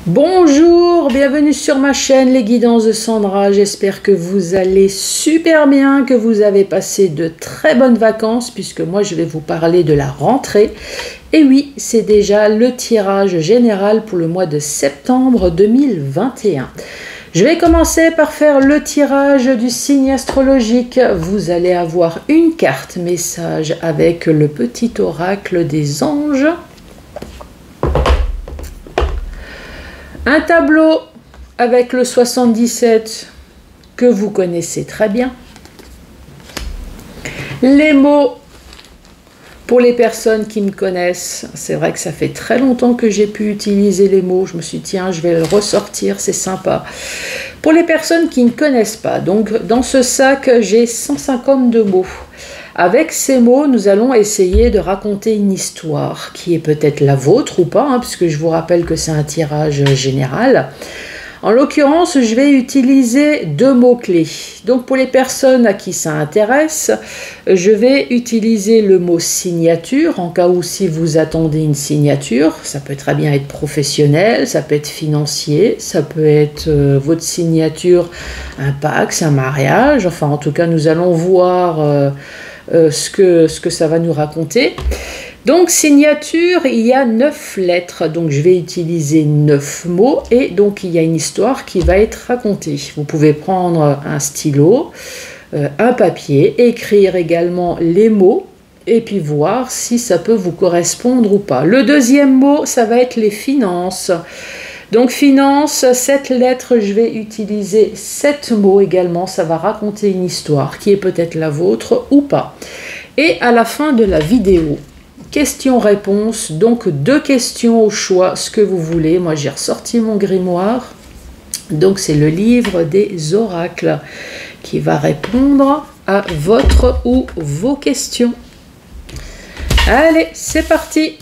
Bonjour, bienvenue sur ma chaîne Les Guidances de Sandra. J'espère que vous allez super bien, que vous avez passé de très bonnes vacances puisque moi je vais vous parler de la rentrée. Et oui, c'est déjà le tirage général pour le mois de septembre 2021. Je vais commencer par faire le tirage du signe astrologique. Vous allez avoir une carte message avec le petit oracle des anges. Un tableau avec le 77 que vous connaissez très bien. Les mots pour les personnes qui me connaissent. C'est vrai que ça fait très longtemps que j'ai pu utiliser les mots. Je me suis dit, tiens, je vais le ressortir, c'est sympa. Pour les personnes qui ne connaissent pas, donc dans ce sac, j'ai 152 mots. Avec ces mots, nous allons essayer de raconter une histoire qui est peut-être la vôtre ou pas, hein, puisque je vous rappelle que c'est un tirage général. En l'occurrence, je vais utiliser deux mots-clés. Donc pour les personnes à qui ça intéresse, je vais utiliser le mot signature, en cas où si vous attendez une signature. Ça peut très bien être professionnel, ça peut être financier, ça peut être votre signature, un Pacs, un mariage. Enfin, en tout cas, nous allons voir ce que ça va nous raconter. Donc signature, il y a 9 lettres, donc je vais utiliser 9 mots et donc il y a une histoire qui va être racontée. Vous pouvez prendre un stylo, un papier, écrire également les mots et puis voir si ça peut vous correspondre ou pas. Le deuxième mot, ça va être les finances. Donc finance, 7 lettres, je vais utiliser 7 mots également, ça va raconter une histoire qui est peut-être la vôtre ou pas. Et à la fin de la vidéo, questions-réponses, donc 2 questions au choix, ce que vous voulez. Moi j'ai ressorti mon grimoire, donc c'est le livre des oracles qui va répondre à votre ou vos questions. Allez, c'est parti.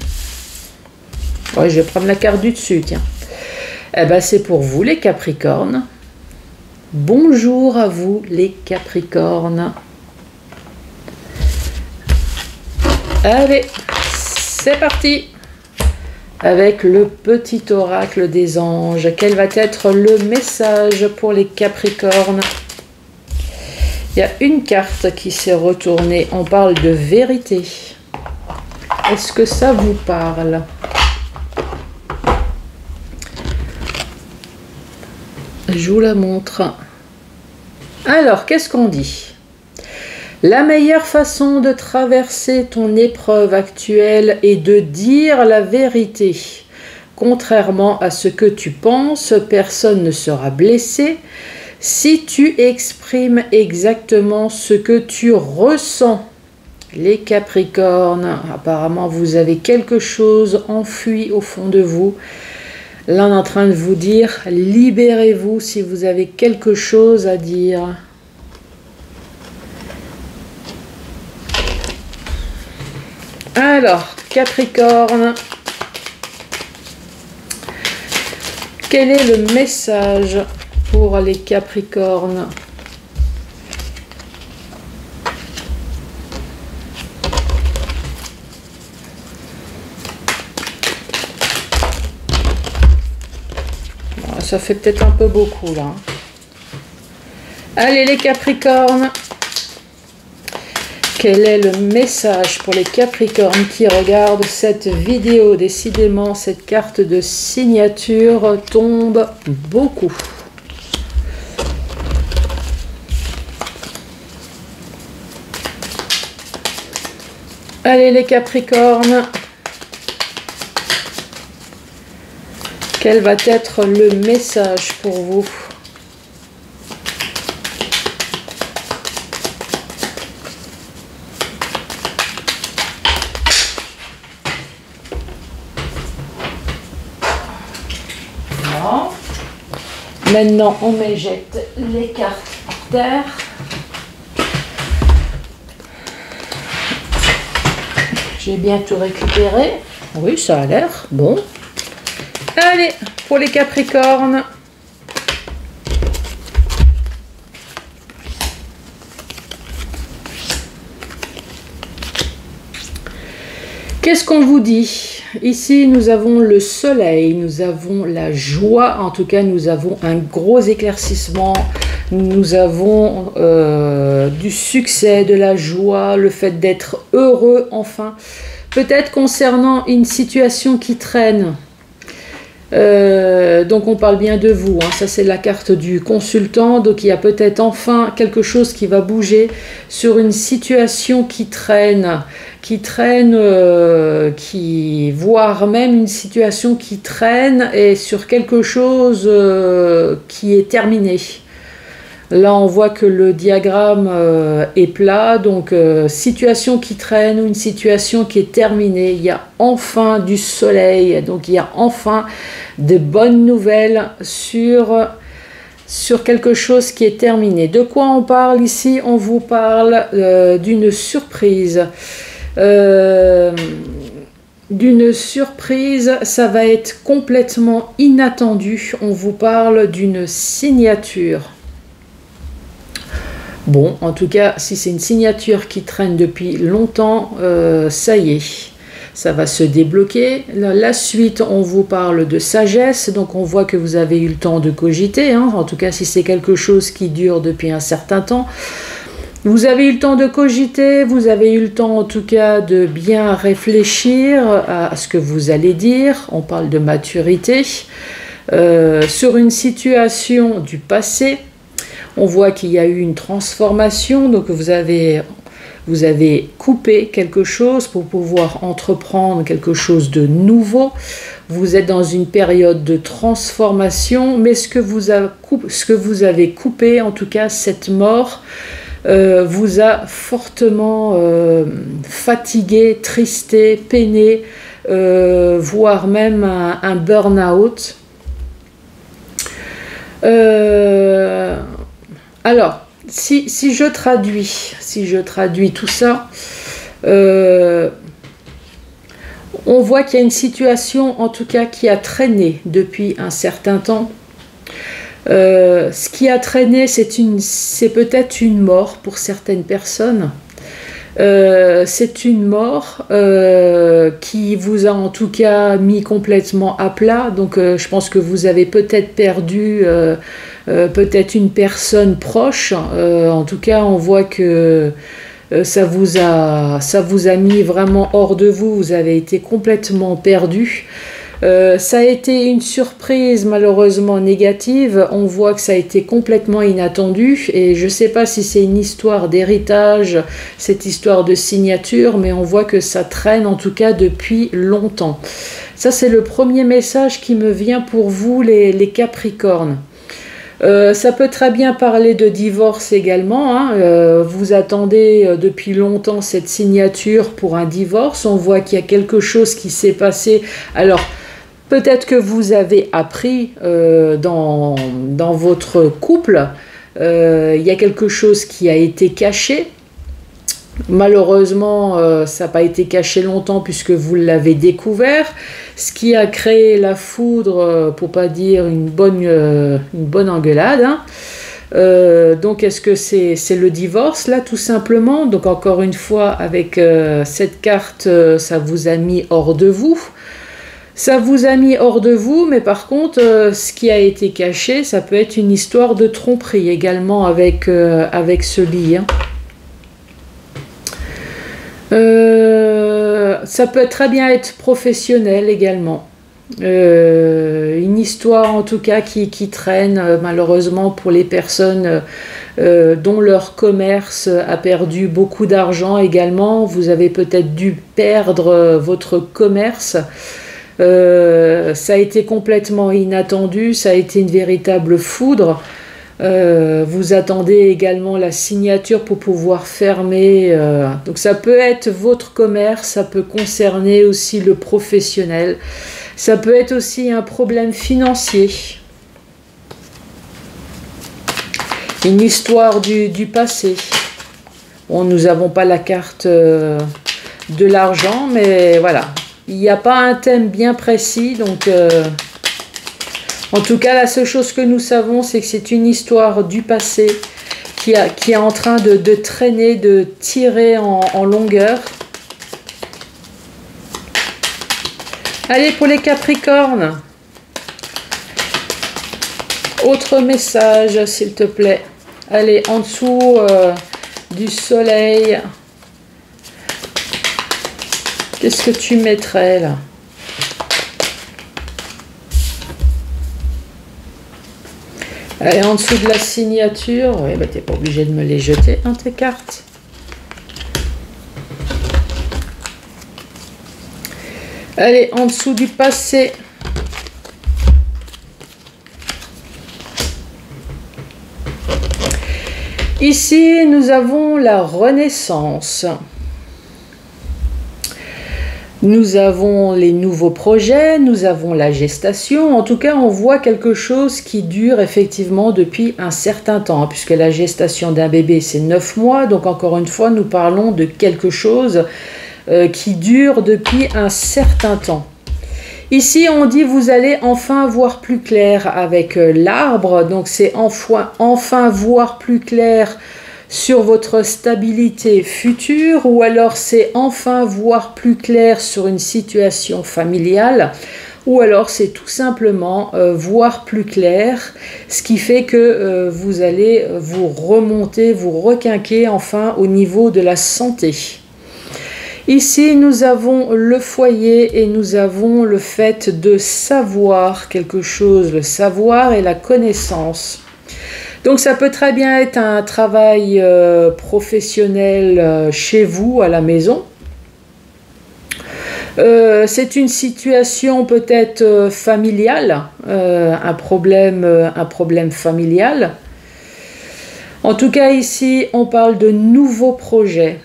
Ouais, je vais prendre la carte du dessus, tiens. Eh ben, c'est pour vous les Capricornes. Bonjour à vous les Capricornes. Allez, c'est parti. Avec le petit oracle des anges. Quel va être le message pour les Capricornes? Il y a une carte qui s'est retournée. On parle de vérité. Est-ce que ça vous parle? Je vous la montre. Alors, qu'est-ce qu'on dit? La meilleure façon de traverser ton épreuve actuelle est de dire la vérité. Contrairement à ce que tu penses, personne ne sera blessé si tu exprimes exactement ce que tu ressens. Les Capricornes, apparemment vous avez quelque chose enfui au fond de vous. Là, on est en train de vous dire, libérez-vous si vous avez quelque chose à dire. Alors, Capricorne, quel est le message pour les Capricornes ? Ça fait peut-être un peu beaucoup là. Allez les Capricornes. Quel est le message pour les Capricornes qui regardent cette vidéo? Décidément, cette carte de signature tombe beaucoup. Allez les Capricornes. Quel va être le message pour vous? Non. Maintenant, on éjecte les cartes par terre. J'ai bien tout récupéré. Oui, ça a l'air bon. Allez, pour les Capricornes. Qu'est-ce qu'on vous dit? ici nous avons le soleil, nous avons la joie, en tout cas nous avons un gros éclaircissement, nous avons du succès, de la joie, le fait d'être heureux enfin. Peut-être concernant une situation qui traîne. Donc on parle bien de vous, hein. Ça c'est la carte du consultant, donc il y a peut-être enfin quelque chose qui va bouger sur une situation qui traîne, voire même une situation qui traîne et sur quelque chose qui est terminé. Là, on voit que le diagramme est plat, donc situation qui traîne ou une situation qui est terminée. Il y a enfin du soleil, donc il y a enfin de bonnes nouvelles sur quelque chose qui est terminé. De quoi on parle ici? On vous parle d'une surprise. Ça va être complètement inattendu. On vous parle d'une signature. Bon, en tout cas, si c'est une signature qui traîne depuis longtemps, ça y est, ça va se débloquer. La suite, on vous parle de sagesse, donc on voit que vous avez eu le temps de cogiter, hein, en tout cas si c'est quelque chose qui dure depuis un certain temps. Vous avez eu le temps de cogiter, vous avez eu le temps en tout cas de bien réfléchir à ce que vous allez dire. On parle de maturité. Sur une situation du passé, on voit qu'il y a eu une transformation, donc vous avez coupé quelque chose pour pouvoir entreprendre quelque chose de nouveau. Vous êtes dans une période de transformation, mais ce que vous avez coupé, en tout cas cette mort, vous a fortement fatigué, tristé, peiné, voire même un burn-out. Alors, si je traduis tout ça, on voit qu'il y a une situation, en tout cas, qui a traîné depuis un certain temps. Ce qui a traîné, c'est peut-être une mort pour certaines personnes. C'est une mort qui vous a en tout cas mis complètement à plat. Donc je pense que vous avez peut-être perdu peut-être une personne proche. En tout cas, on voit que ça vous a mis vraiment hors de vous. Vous avez été complètement perdu. Ça a été une surprise malheureusement négative. On voit que ça a été complètement inattendu et je ne sais pas si c'est une histoire d'héritage, cette histoire de signature, mais on voit que ça traîne en tout cas depuis longtemps. Ça c'est le premier message qui me vient pour vous les Capricornes. Ça peut très bien parler de divorce également, hein. Vous attendez depuis longtemps cette signature pour un divorce. On voit qu'il y a quelque chose qui s'est passé. Alors peut-être que vous avez appris dans votre couple, il y a quelque chose qui a été caché. Malheureusement, ça n'a pas été caché longtemps puisque vous l'avez découvert. Ce qui a créé la foudre, pour pas dire une bonne engueulade. Hein. Donc est-ce que c'est le divorce là tout simplement? Donc encore une fois avec cette carte, ça vous a mis hors de vous. Ça vous a mis hors de vous, mais par contre, ce qui a été caché, ça peut être une histoire de tromperie également avec ce lit. Hein. Ça peut très bien être professionnel également. Une histoire en tout cas qui traîne malheureusement pour les personnes dont leur commerce a perdu beaucoup d'argent également. Vous avez peut-être dû perdre votre commerce. Ça a été complètement inattendu, ça a été une véritable foudre. Vous attendez également la signature pour pouvoir fermer. Donc ça peut être votre commerce, ça peut concerner aussi le professionnel. Ça peut être aussi un problème financier. Une histoire du passé. Bon, nous n'avons pas la carte de l'argent, mais voilà. Il n'y a pas un thème bien précis, donc... En tout cas, la seule chose que nous savons, c'est que c'est une histoire du passé qui est en train de traîner, de tirer en longueur. Allez, pour les Capricornes. Autre message, s'il te plaît. Allez, en dessous du soleil. Qu'est-ce que tu mettrais là? Allez, en dessous de la signature. Oui, bah, tu n'es pas obligé de me les jeter, hein, tes cartes. Allez, en dessous du passé. Ici, nous avons la renaissance. Nous avons les nouveaux projets, nous avons la gestation. En tout cas, on voit quelque chose qui dure effectivement depuis un certain temps, puisque la gestation d'un bébé, c'est 9 mois. Donc, encore une fois, nous parlons de quelque chose qui dure depuis un certain temps. Ici, on dit vous allez enfin voir plus clair avec l'arbre. Donc, c'est enfin voir plus clair sur votre stabilité future, ou alors c'est enfin voir plus clair sur une situation familiale, ou alors c'est tout simplement voir plus clair, ce qui fait que vous allez vous remonter, vous requinquer enfin au niveau de la santé. Ici, nous avons le foyer et nous avons le fait de savoir quelque chose, le savoir et la connaissance. Donc, ça peut très bien être un travail professionnel chez vous, à la maison. C'est une situation peut-être familiale, un problème familial. En tout cas, ici, on parle de nouveaux projets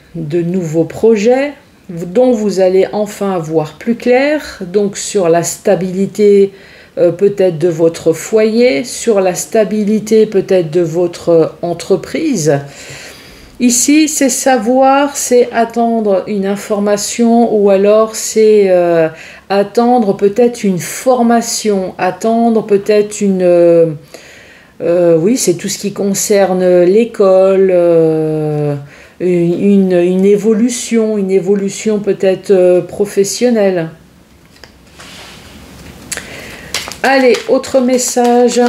dont vous allez enfin voir plus clair, donc sur la stabilité peut-être de votre foyer, sur la stabilité peut-être de votre entreprise. Ici, c'est savoir, c'est attendre une information, ou alors c'est attendre peut-être une formation, attendre peut-être une... oui, c'est tout ce qui concerne l'école, une évolution peut-être professionnelle. Allez, autre message.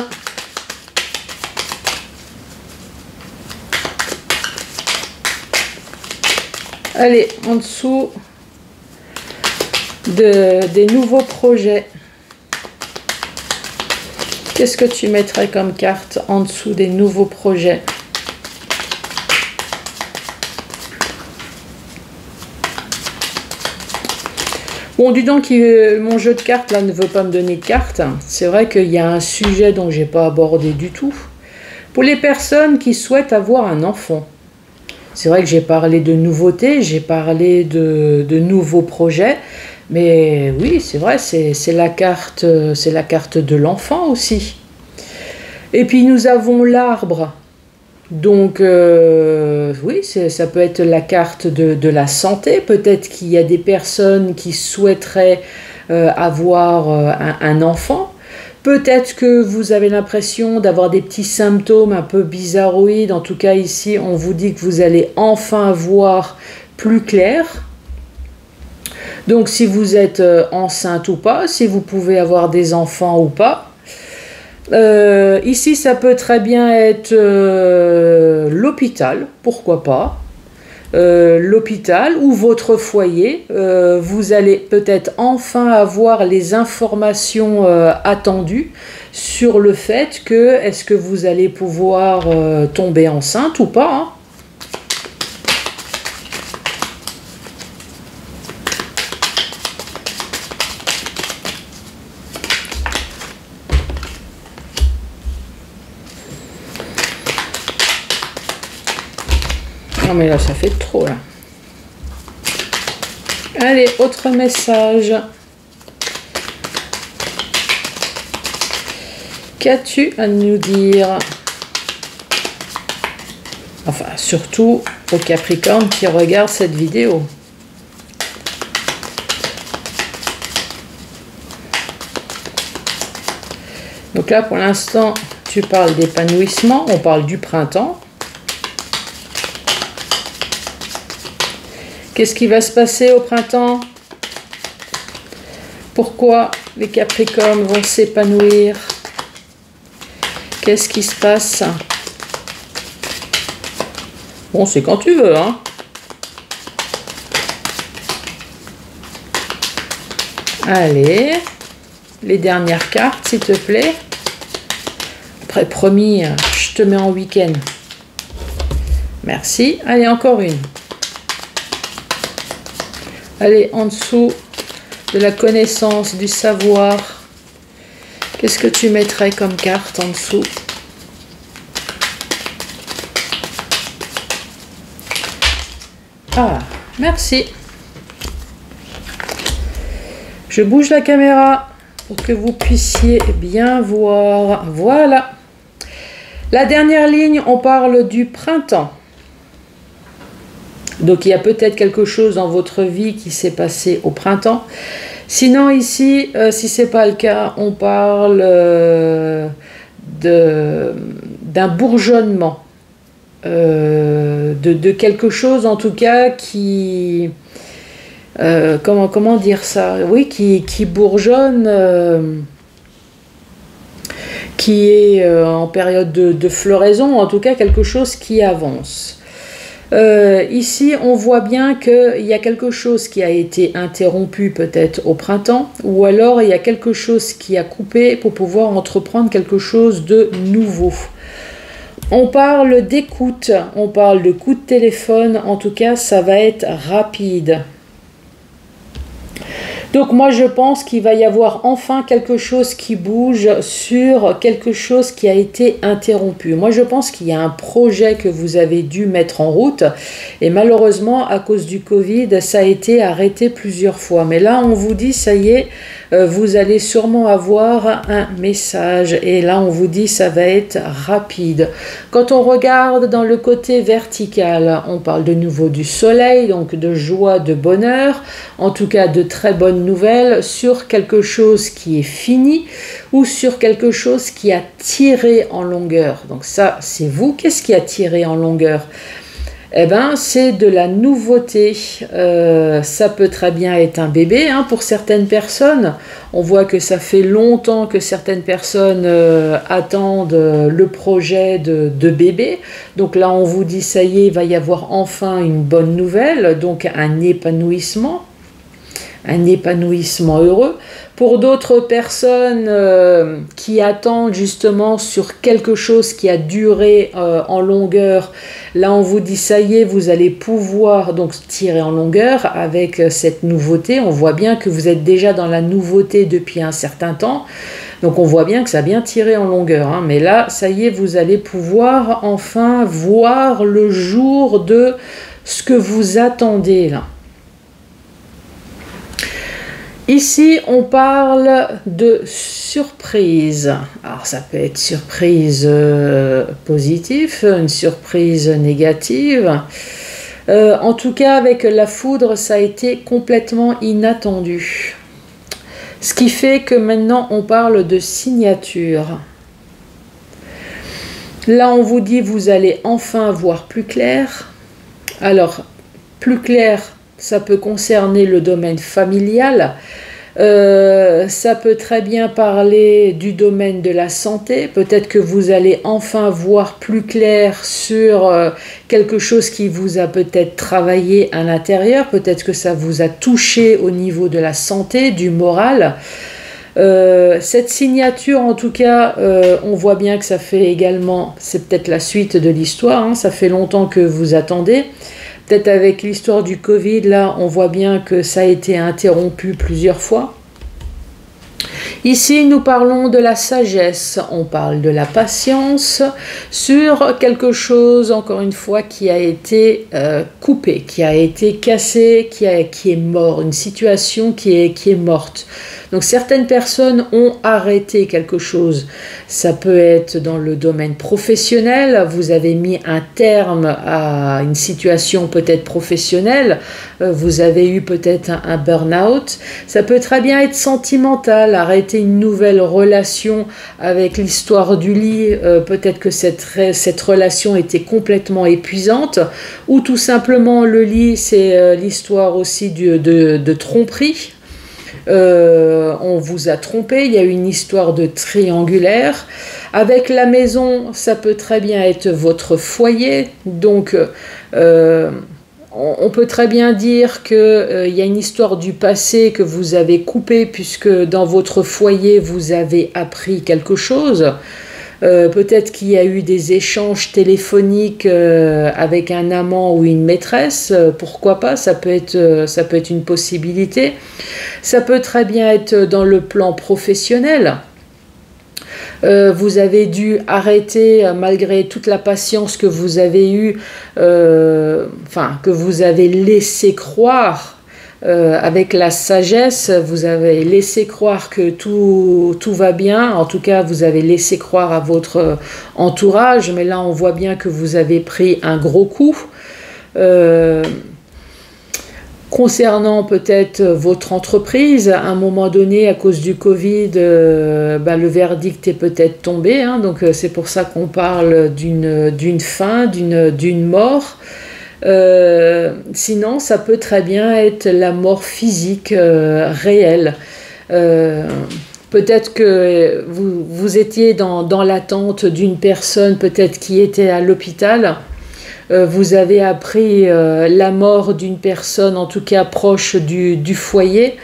Allez, en dessous des nouveaux projets. Qu'est-ce que tu mettrais comme carte en dessous des nouveaux projets? Bon, dis donc, mon jeu de cartes là ne veut pas me donner de cartes. C'est vrai qu'il y a un sujet dont je n'ai pas abordé du tout. Pour les personnes qui souhaitent avoir un enfant, c'est vrai que j'ai parlé de nouveautés, j'ai parlé de nouveaux projets, mais oui, c'est vrai, c'est la carte de l'enfant aussi. Et puis nous avons l'arbre. Donc, oui, ça peut être la carte de la santé. Peut-être qu'il y a des personnes qui souhaiteraient avoir un enfant. Peut-être que vous avez l'impression d'avoir des petits symptômes un peu bizarroïdes. En tout cas, ici, on vous dit que vous allez enfin voir plus clair. Donc, si vous êtes enceinte ou pas, si vous pouvez avoir des enfants ou pas. Ici, ça peut très bien être l'hôpital, pourquoi pas. L'hôpital ou votre foyer. Vous allez peut-être enfin avoir les informations attendues sur le fait que est-ce que vous allez pouvoir tomber enceinte ou pas, hein. Non mais là ça fait trop là. Allez, autre message. Qu'as-tu à nous dire? Enfin, surtout aux Capricornes qui regardent cette vidéo. Donc là, pour l'instant, tu parles d'épanouissement, on parle du printemps. Qu'est-ce qui va se passer au printemps? Pourquoi les Capricornes vont s'épanouir? Qu'est-ce qui se passe? Bon, c'est quand tu veux, hein. Allez, les dernières cartes, s'il te plaît. Après, promis, je te mets en week-end. Merci. Allez, encore une. Allez, en dessous de la connaissance, du savoir. Qu'est-ce que tu mettrais comme carte en dessous? Ah, merci. Je bouge la caméra pour que vous puissiez bien voir. Voilà. La dernière ligne, on parle du printemps. Donc, il y a peut-être quelque chose dans votre vie qui s'est passé au printemps. Sinon, ici, si ce n'est pas le cas, on parle d'un bourgeonnement. De quelque chose, en tout cas, qui... comment dire ça? Oui, qui bourgeonne, qui est en période de floraison, en tout cas quelque chose qui avance. Ici, on voit bien qu'il y a quelque chose qui a été interrompu peut-être au printemps, ou alors il y a quelque chose qui a coupé pour pouvoir entreprendre quelque chose de nouveau. On parle d'écoute, on parle de coup de téléphone, en tout cas ça va être rapide. Donc moi je pense qu'il va y avoir enfin quelque chose qui bouge sur quelque chose qui a été interrompu. Moi je pense qu'il y a un projet que vous avez dû mettre en route et malheureusement à cause du Covid ça a été arrêté plusieurs fois. Mais là on vous dit ça y est, vous allez sûrement avoir un message et là on vous dit ça va être rapide. Quand on regarde dans le côté vertical, on parle de nouveau du soleil, donc de joie, de bonheur, en tout cas de très bonnes nouvelles sur quelque chose qui est fini ou sur quelque chose qui a tiré en longueur. Donc ça c'est vous, qu'est-ce qui a tiré en longueur? Eh bien, c'est de la nouveauté. Ça peut très bien être un bébé hein, pour certaines personnes. On voit que ça fait longtemps que certaines personnes attendent le projet de bébé. Donc là, on vous dit, ça y est, il va y avoir enfin une bonne nouvelle, donc un épanouissement heureux. Pour d'autres personnes qui attendent justement sur quelque chose qui a duré en longueur, là on vous dit ça y est, vous allez pouvoir donc tirer en longueur avec cette nouveauté. On voit bien que vous êtes déjà dans la nouveauté depuis un certain temps. Donc on voit bien que ça a bien tiré en longueur. Hein. Mais là, ça y est, vous allez pouvoir enfin voir le jour de ce que vous attendez là. Ici, on parle de surprise. Alors, ça peut être surprise positive, une surprise négative. En tout cas, avec la foudre, ça a été complètement inattendu. Ce qui fait que maintenant, on parle de signature. Là, on vous dit, vous allez enfin voir plus clair. Alors, plus clair, ça peut concerner le domaine familial, ça peut très bien parler du domaine de la santé, peut-être que vous allez enfin voir plus clair sur quelque chose qui vous a peut-être travaillé à l'intérieur, peut-être que ça vous a touché au niveau de la santé, du moral. Cette signature en tout cas, on voit bien que ça fait également, c'est peut-être la suite de l'histoire, hein, ça fait longtemps que vous attendez. Peut-être avec l'histoire du Covid, là, on voit bien que ça a été interrompu plusieurs fois. Ici, nous parlons de la sagesse, on parle de la patience sur quelque chose, encore une fois, qui a été coupé, qui a été cassé, qui est mort, une situation qui est morte. Donc certaines personnes ont arrêté quelque chose. Ça peut être dans le domaine professionnel, vous avez mis un terme à une situation peut-être professionnelle, vous avez eu peut-être un burn-out. Ça peut très bien être sentimental, arrêter une nouvelle relation avec l'histoire du lit, peut-être que cette relation était complètement épuisante, ou tout simplement le lit, c'est l'histoire aussi de tromperie. On vous a trompé, il y a une histoire de triangulaire. Avec la maison, ça peut très bien être votre foyer, donc on peut très bien dire qu'il y a une histoire du passé que vous avez coupée, puisque dans votre foyer, vous avez appris quelque chose. Peut-être qu'il y a eu des échanges téléphoniques avec un amant ou une maîtresse, pourquoi pas, ça peut être une possibilité. Ça peut très bien être dans le plan professionnel. Vous avez dû arrêter, malgré toute la patience que vous avez eue, que vous avez laissé croire, avec la sagesse, vous avez laissé croire que tout va bien. En tout cas, vous avez laissé croire à votre entourage, mais là, on voit bien que vous avez pris un gros coup. Concernant peut-être votre entreprise, à un moment donné, à cause du Covid, le verdict est peut-être tombé, hein, donc c'est pour ça qu'on parle d'une fin, d'une mort. Sinon, ça peut très bien être la mort physique réelle. Peut-être que vous étiez dans l'attente d'une personne, peut-être qui était à l'hôpital. Vous avez appris la mort d'une personne, en tout cas proche du foyer.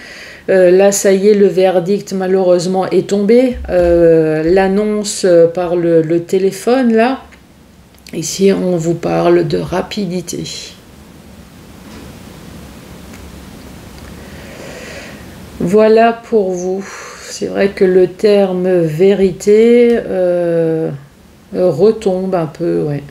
Là, ça y est, le verdict malheureusement est tombé. L'annonce par le téléphone, là. Ici, on vous parle de rapidité. Voilà pour vous. C'est vrai que le terme vérité retombe un peu, ouais.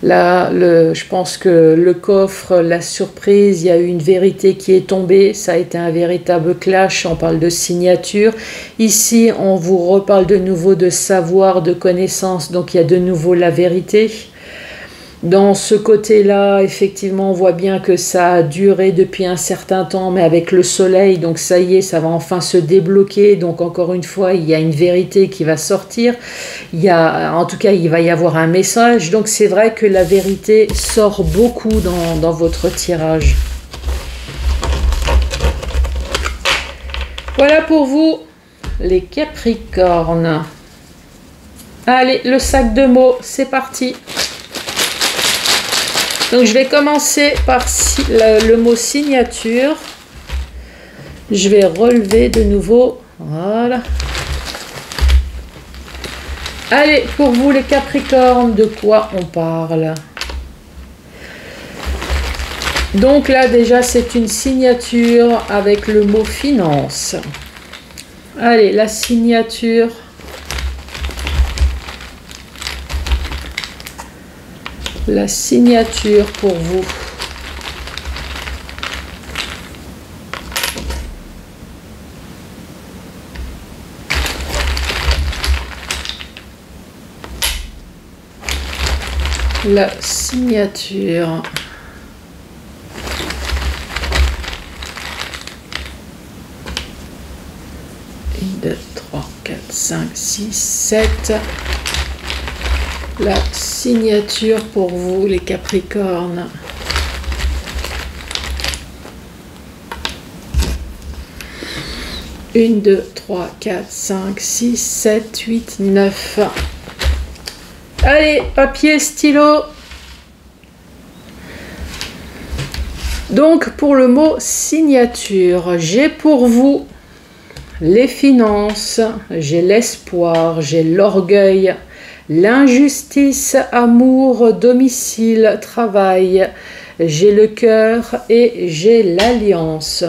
Là, je pense que le coffre, la surprise, il y a eu une vérité qui est tombée. Ça a été un véritable clash. On parle de signature. Ici, on vous reparle de nouveau de savoir, de connaissance. Donc, il y a de nouveau la vérité. Dans ce côté-là, effectivement, on voit bien que ça a duré depuis un certain temps, mais avec le soleil, donc ça y est, ça va enfin se débloquer. Donc encore une fois, il y a une vérité qui va sortir. En tout cas, il va y avoir un message. Donc c'est vrai que la vérité sort beaucoup dans votre tirage. Voilà pour vous, les Capricornes. Allez, le sac de mots, c'est parti. Donc je vais commencer par le mot signature. Je vais relever de nouveau. Voilà. Allez, pour vous les Capricornes, de quoi on parle? Donc là déjà c'est une signature avec le mot finance. Allez, la signature. La signature pour vous. La signature. Une, deux, trois, quatre, cinq, six, sept. La signature pour vous, les Capricornes. Une, deux, trois, quatre, cinq, six, sept, huit, 9. Allez, papier, stylo. Donc, pour le mot signature, j'ai pour vous les finances, j'ai l'espoir, j'ai l'orgueil, l'injustice, amour, domicile, travail, j'ai le cœur et j'ai l'alliance.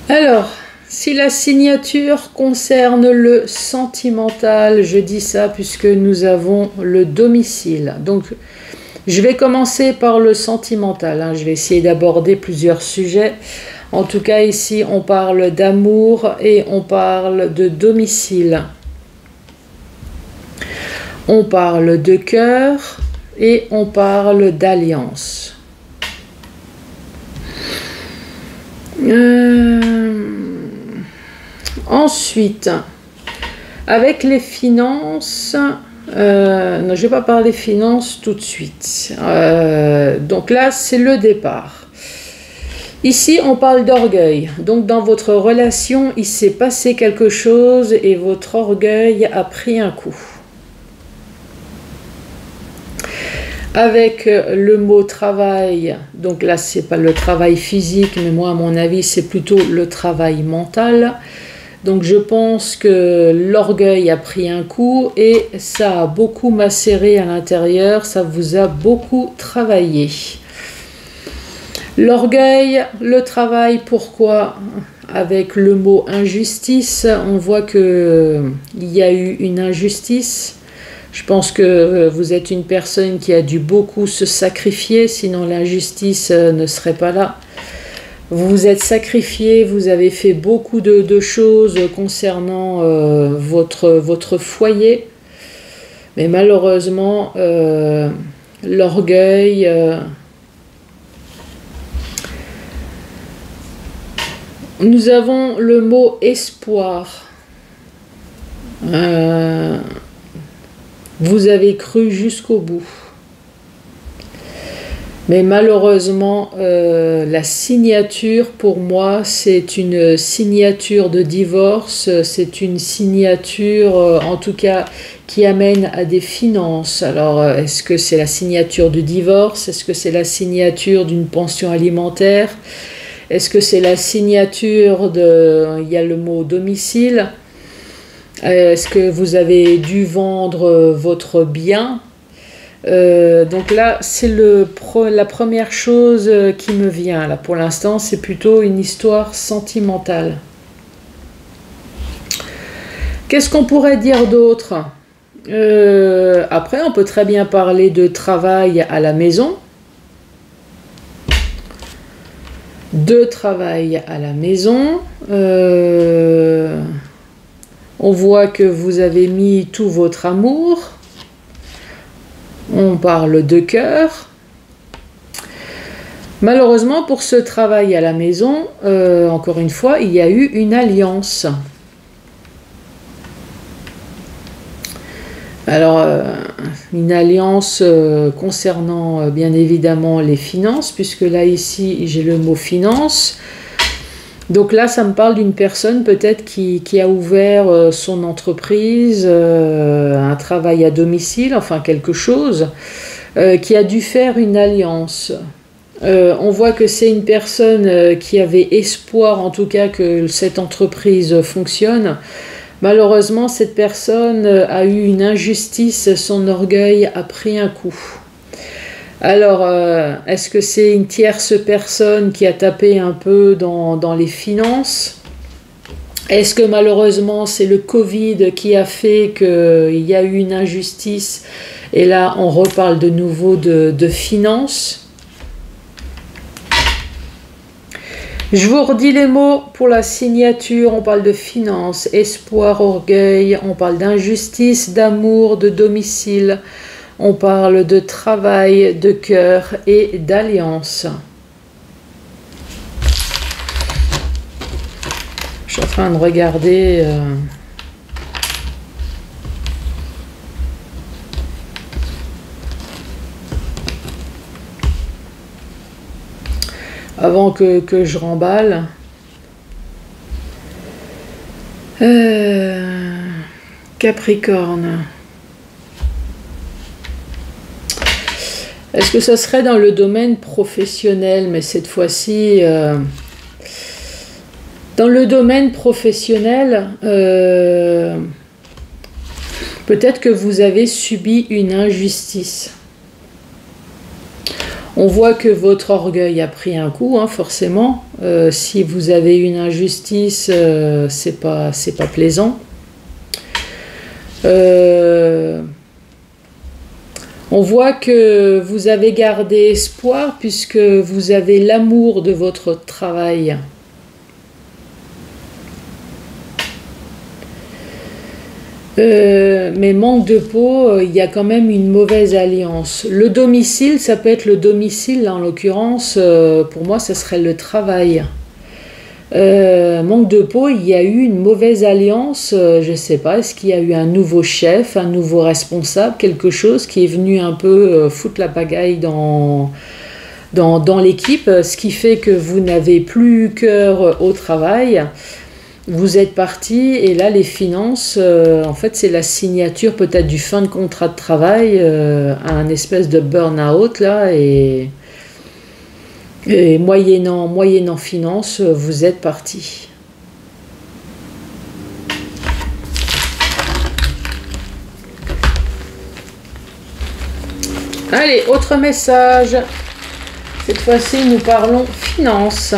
Alors, si la signature concerne le sentimental, je dis ça puisque nous avons le domicile. Donc, je vais commencer par le sentimental, hein. Je vais essayer d'aborder plusieurs sujets. En tout cas, ici, on parle d'amour et on parle de domicile. On parle de cœur et on parle d'alliance. Ensuite, avec les finances, non, je ne vais pas parler finances tout de suite. Donc là, c'est le départ. Ici, on parle d'orgueil. Donc, dans votre relation, il s'est passé quelque chose et votre orgueil a pris un coup. Avec le mot travail, donc là, c'est pas le travail physique, mais moi, à mon avis, c'est plutôt le travail mental. Donc, je pense que l'orgueil a pris un coup et ça a beaucoup macéré à l'intérieur, ça vous a beaucoup travaillé. L'orgueil, le travail, pourquoi? Avec le mot injustice, on voit qu'il y a eu une injustice. Je pense que vous êtes une personne qui a dû beaucoup se sacrifier, sinon l'injustice ne serait pas là. Vous vous êtes sacrifié, vous avez fait beaucoup de choses concernant votre foyer. Mais malheureusement, l'orgueil... Nous avons le mot espoir. Vous avez cru jusqu'au bout. Mais malheureusement, la signature, pour moi, c'est une signature de divorce. C'est une signature, en tout cas, qui amène à des finances. Alors, est-ce que c'est la signature du divorce? Est-ce que c'est la signature d'une pension alimentaire? Est-ce que c'est la signature de... Il y a le mot domicile. Est-ce que vous avez dû vendre votre bien? Donc là, c'est la première chose qui me vient. Là, pour l'instant, c'est plutôt une histoire sentimentale. Qu'est-ce qu'on pourrait dire d'autre? Après, on peut très bien parler de travail à la maison. De travail à la maison. On voit que vous avez mis tout votre amour. On parle de cœur. Malheureusement, pour ce travail à la maison, encore une fois, il y a eu une alliance. Alors, une alliance concernant bien évidemment les finances, puisque là, ici, j'ai le mot finance. Donc là, ça me parle d'une personne peut-être qui a ouvert son entreprise, un travail à domicile, enfin quelque chose, qui a dû faire une alliance. On voit que c'est une personne qui avait espoir, en tout cas, que cette entreprise fonctionne. Malheureusement, cette personne a eu une injustice, son orgueil a pris un coup. Alors, est-ce que c'est une tierce personne qui a tapé un peu dans les finances? Est-ce que malheureusement, c'est le Covid qui a fait qu'il y a eu une injustice? Et là, on reparle de nouveau de finances. Je vous redis les mots pour la signature. On parle de finances, espoir, orgueil. On parle d'injustice, d'amour, de domicile. On parle de travail, de cœur et d'alliance. Je suis en train de regarder... avant que je remballe. Capricorne. Est-ce que ça serait dans le domaine professionnel? Mais cette fois-ci, dans le domaine professionnel, peut-être que vous avez subi une injustice. On voit que votre orgueil a pris un coup, hein, forcément. Si vous avez une injustice, c'est pas plaisant. On voit que vous avez gardé espoir puisque vous avez l'amour de votre travail. Mais manque de peau, il y a quand même une mauvaise alliance. Le domicile, ça peut être le domicile, là, en l'occurrence, pour moi, ça serait le travail. Manque de peau, il y a eu une mauvaise alliance, je ne sais pas, est-ce qu'il y a eu un nouveau chef, un nouveau responsable, quelque chose qui est venu un peu foutre la pagaille dans dans l'équipe, ce qui fait que vous n'avez plus cœur au travail. Vous êtes parti et là les finances, en fait c'est la signature peut-être du fin de contrat de travail, un espèce de burn-out là, et moyennant finances, vous êtes parti. Allez, autre message. Cette fois-ci, nous parlons finances.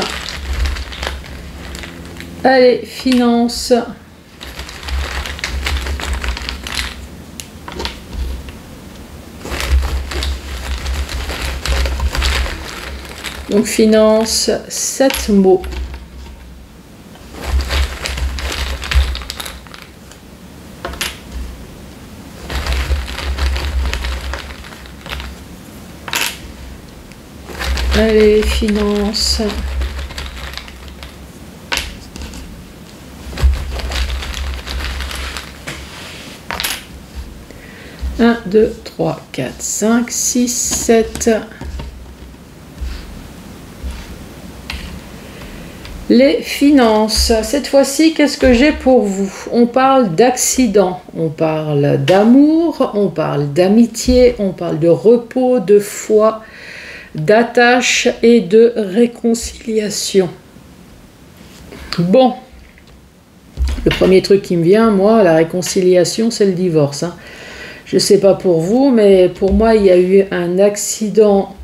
Allez, finances. Donc, finances, 7 mots. Allez, finances. Un, 2, 3, 4, 5, 6, 7. Les finances. Cette fois-ci, qu'est-ce que j'ai pour vous? On parle d'accident, on parle d'amour, on parle d'amitié, on parle de repos, de foi, d'attache et de réconciliation. Bon, le premier truc qui me vient, moi, la réconciliation, c'est le divorce. Hein. Je ne sais pas pour vous, mais pour moi, il y a eu un accident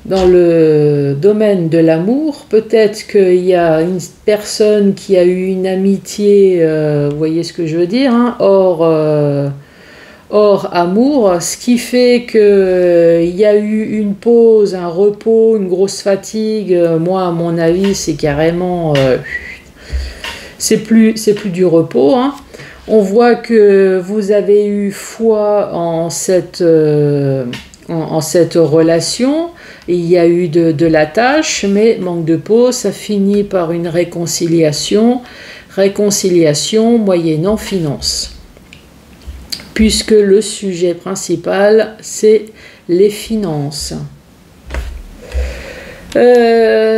dans le domaine de l'amour. Peut-être qu'il y a une personne qui a eu une amitié, vous voyez ce que je veux dire, hein, hors amour, ce qui fait qu'il y a eu une pause, un repos, une grosse fatigue. Moi, à mon avis, c'est carrément... c'est plus du repos. Hein. On voit que vous avez eu foi en cette relation. Il y a eu de l'attache, mais manque de pause, ça finit par une réconciliation. Réconciliation moyennant finances. Puisque le sujet principal, c'est les finances.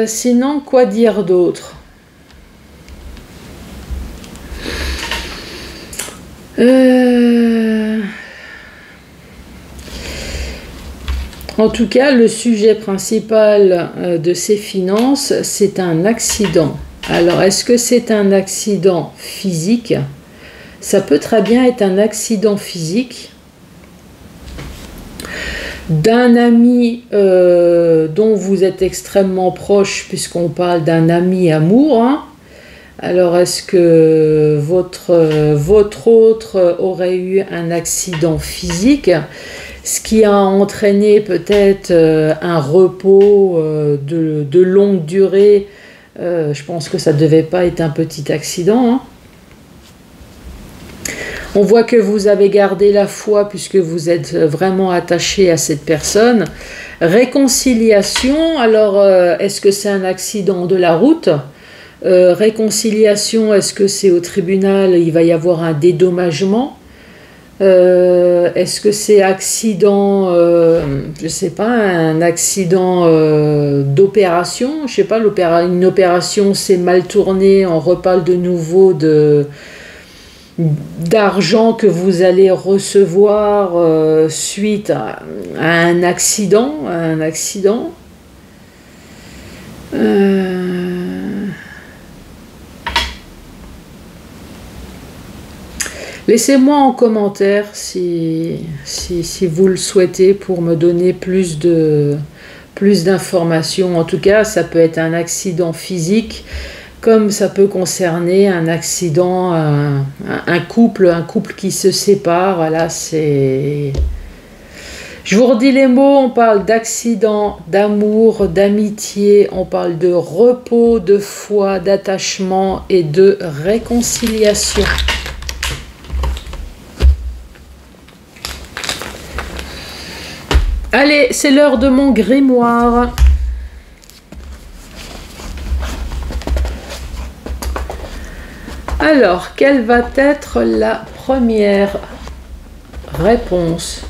Sinon, quoi dire d'autre? En tout cas, le sujet principal de ces finances, c'est un accident. Alors, est-ce que c'est un accident physique? Ça peut très bien être un accident physique d'un ami dont vous êtes extrêmement proche, puisqu'on parle d'un ami amour. Hein. Alors, est-ce que votre autre aurait eu un accident physique, ce qui a entraîné peut-être un repos de longue durée? Je pense que ça ne devait pas être un petit accident. Hein. On voit que vous avez gardé la foi puisque vous êtes vraiment attaché à cette personne. Réconciliation, alors est-ce que c'est un accident de la route? Réconciliation, est-ce que c'est au tribunal, il va y avoir un dédommagement? Est-ce que c'est accident, je ne sais pas, un accident d'opération? Je ne sais pas, une opération s'est mal tournée, on reparle de nouveau d'argent que vous allez recevoir suite à un accident. Laissez-moi en commentaire si vous le souhaitez pour me donner plus d'informations. En tout cas, ça peut être un accident physique, comme ça peut concerner un accident, un couple qui se sépare. Voilà, c'est... Je vous redis les mots, on parle d'accident, d'amour, d'amitié, on parle de repos, de foi, d'attachement et de réconciliation. Allez, c'est l'heure de mon grimoire. Alors, quelle va être la première réponse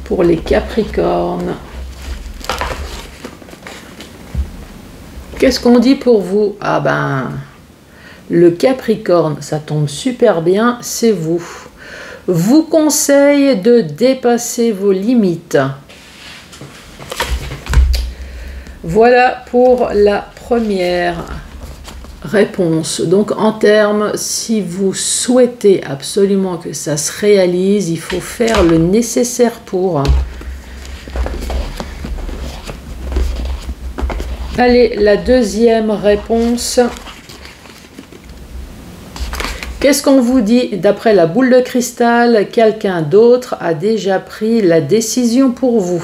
pour les Capricornes? Qu'est-ce qu'on dit pour vous? Ah ben, le Capricorne, ça tombe super bien, c'est vous. Vous conseille de dépasser vos limites. Voilà pour la première réponse. Donc en termes, si vous souhaitez absolument que ça se réalise, il faut faire le nécessaire pour. Allez, la deuxième réponse. Qu'est-ce qu'on vous dit? D'après la boule de cristal, quelqu'un d'autre a déjà pris la décision pour vous.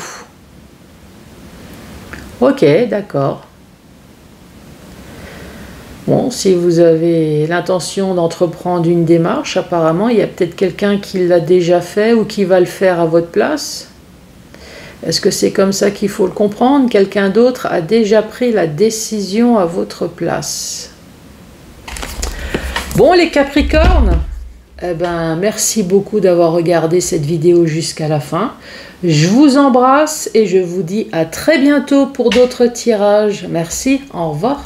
Ok, d'accord. Bon, si vous avez l'intention d'entreprendre une démarche, apparemment, il y a peut-être quelqu'un qui l'a déjà fait ou qui va le faire à votre place. Est-ce que c'est comme ça qu'il faut le comprendre? Quelqu'un d'autre a déjà pris la décision à votre place. Bon, les Capricornes, eh ben, merci beaucoup d'avoir regardé cette vidéo jusqu'à la fin. Je vous embrasse et je vous dis à très bientôt pour d'autres tirages. Merci, au revoir.